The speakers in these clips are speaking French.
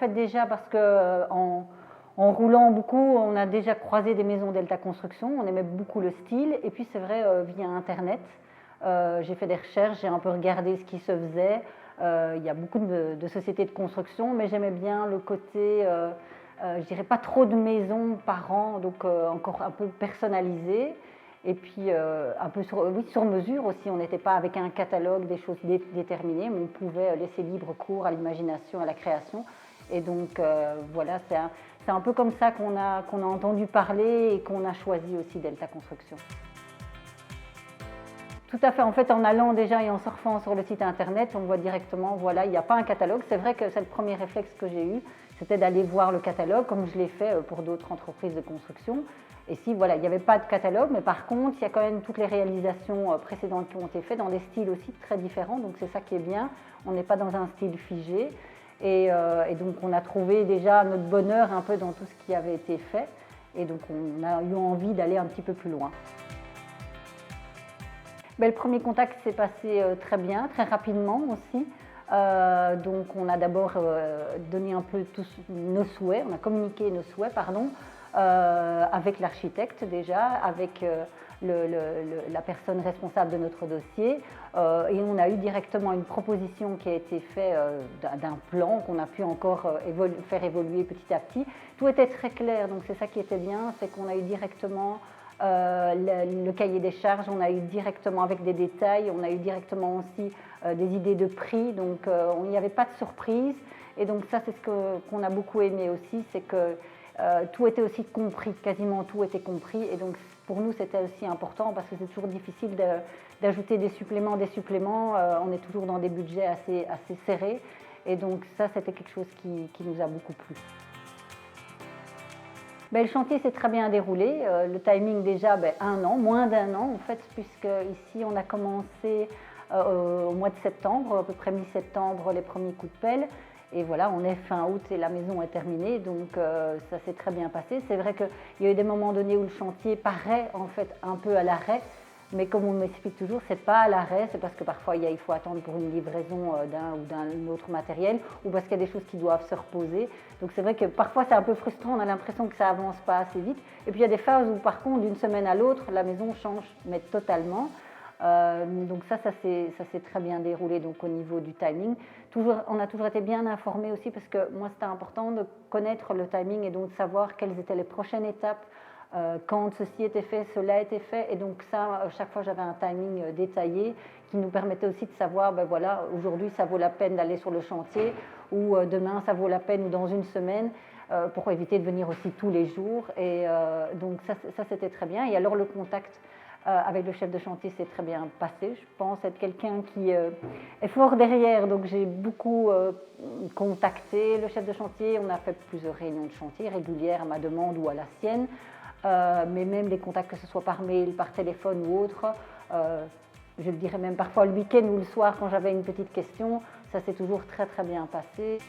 fait, déjà parce que en roulant beaucoup, on a déjà croisé des maisons Delta Construction, on aimait beaucoup le style. Et puis c'est vrai, via Internet, j'ai fait des recherches, j'ai un peu regardé ce qui se faisait. Il y a beaucoup de sociétés de construction, mais j'aimais bien le côté, je dirais pas trop de maisons par an, donc encore un peu personnalisé. Et puis un peu oui, sur mesure aussi, on n'était pas avec un catalogue des choses déterminées, mais on pouvait laisser libre cours à l'imagination, à la création. Et donc voilà, c'est un peu comme ça qu'on a entendu parler et qu'on a choisi aussi Delta Construction. Tout à fait, en fait, en allant déjà et en surfant sur le site internet, on voit directement, voilà, il n'y a pas un catalogue. C'est vrai que c'est le premier réflexe que j'ai eu, c'était d'aller voir le catalogue, comme je l'ai fait pour d'autres entreprises de construction. Et si, voilà, il n'y avait pas de catalogue, mais par contre, il y a quand même toutes les réalisations précédentes qui ont été faites dans des styles aussi très différents, donc c'est ça qui est bien, on n'est pas dans un style figé. Et donc on a trouvé déjà notre bonheur un peu dans tout ce qui avait été fait, et donc on a eu envie d'aller un petit peu plus loin. Le premier contact s'est passé très bien, très rapidement aussi. Donc on a d'abord donné un peu tous nos souhaits, on a communiqué nos souhaits, pardon, avec l'architecte déjà, avec la personne responsable de notre dossier, et on a eu directement une proposition qui a été faite d'un plan qu'on a pu encore faire évoluer petit à petit. Tout était très clair, donc c'est ça qui était bien, c'est qu'on a eu directement le cahier des charges, on a eu directement avec des détails, on a eu directement aussi des idées de prix, donc il n'y avait pas de surprise. Et donc ça, c'est ce qu'on a beaucoup aimé aussi, c'est que tout était aussi compris, quasiment tout était compris. Et donc pour nous, c'était aussi important parce que c'est toujours difficile d'ajouter des suppléments. On est toujours dans des budgets assez serrés. Et donc ça, c'était quelque chose qui nous a beaucoup plu. Le chantier s'est très bien déroulé. Le timing déjà, 1 an, moins d'1 an en fait, puisque ici on a commencé au mois de septembre, à peu près mi-septembre, les premiers coups de pelle. Et voilà, on est fin août et la maison est terminée, donc ça s'est très bien passé. C'est vrai qu'il y a eu des moments donnés où le chantier paraît en fait un peu à l'arrêt, mais comme on m'explique toujours, c'est pas à l'arrêt, c'est parce que parfois il faut attendre pour une livraison d'un autre matériel ou parce qu'il y a des choses qui doivent se reposer. Donc c'est vrai que parfois c'est un peu frustrant, on a l'impression que ça avance pas assez vite. Et puis il y a des phases où par contre d'une semaine à l'autre, la maison change, mais totalement. Donc ça s'est très bien déroulé donc, au niveau du timing. On a toujours été bien informés aussi parce que moi c'était important de connaître le timing et donc de savoir quelles étaient les prochaines étapes, quand ceci était fait, cela était fait. Et donc ça, chaque fois j'avais un timing détaillé qui nous permettait aussi de savoir, voilà, aujourd'hui ça vaut la peine d'aller sur le chantier ou demain ça vaut la peine ou dans une semaine. Pour éviter de venir aussi tous les jours. Et donc ça c'était très bien. Et alors le contact avec le chef de chantier s'est très bien passé. Je pense être quelqu'un qui est fort derrière, donc j'ai beaucoup contacté le chef de chantier. On a fait plusieurs réunions de chantier régulières à ma demande ou à la sienne, mais même les contacts, que ce soit par mail, par téléphone ou autre, je le dirais même parfois le week-end ou le soir quand j'avais une petite question, ça s'est toujours très très bien passé.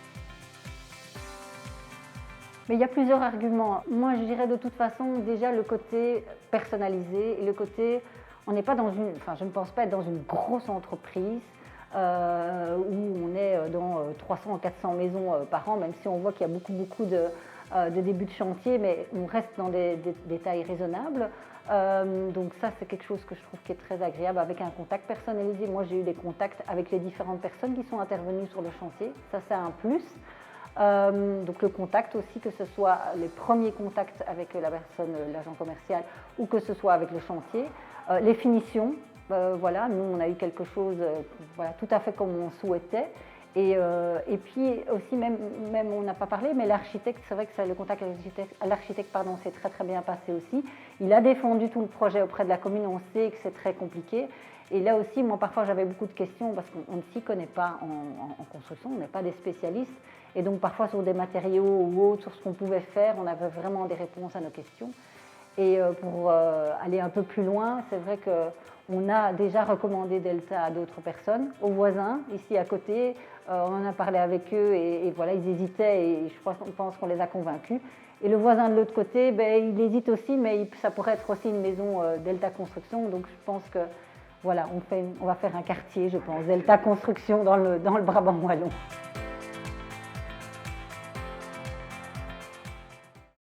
Mais il y a plusieurs arguments. Moi, je dirais de toute façon, déjà le côté personnalisé et le côté, on n'est pas dans je ne pense pas être dans une grosse entreprise où on est dans 300 ou 400 maisons par an, même si on voit qu'il y a beaucoup de débuts de chantier, mais on reste dans des tailles raisonnables. Donc ça, c'est quelque chose que je trouve qui est très agréable avec un contact personnalisé. Moi, j'ai eu des contacts avec les différentes personnes qui sont intervenues sur le chantier. Ça, c'est un plus. Donc le contact aussi, que ce soit les premiers contacts avec la personne, l'agent commercial, ou que ce soit avec le chantier. Les finitions, voilà, nous on a eu quelque chose voilà, tout à fait comme on souhaitait. Et puis aussi, même on n'a pas parlé, mais l'architecte, c'est vrai que le contact avec l'architecte s'est très très bien passé aussi. Il a défendu tout le projet auprès de la commune, on sait que c'est très compliqué. Et là aussi, moi parfois j'avais beaucoup de questions parce qu'on ne s'y connaît pas en construction, on n'est pas des spécialistes. Et donc parfois sur des matériaux ou autres, sur ce qu'on pouvait faire, on avait vraiment des réponses à nos questions. Et pour aller un peu plus loin, c'est vrai qu'on a déjà recommandé Delta à d'autres personnes, aux voisins ici à côté. On en a parlé avec eux et voilà, ils hésitaient et je pense qu'on les a convaincus. Et le voisin de l'autre côté, il hésite aussi, mais ça pourrait être aussi une maison Delta Construction. Donc je pense que voilà, on va faire un quartier, je pense, Delta Construction dans le Brabant wallon.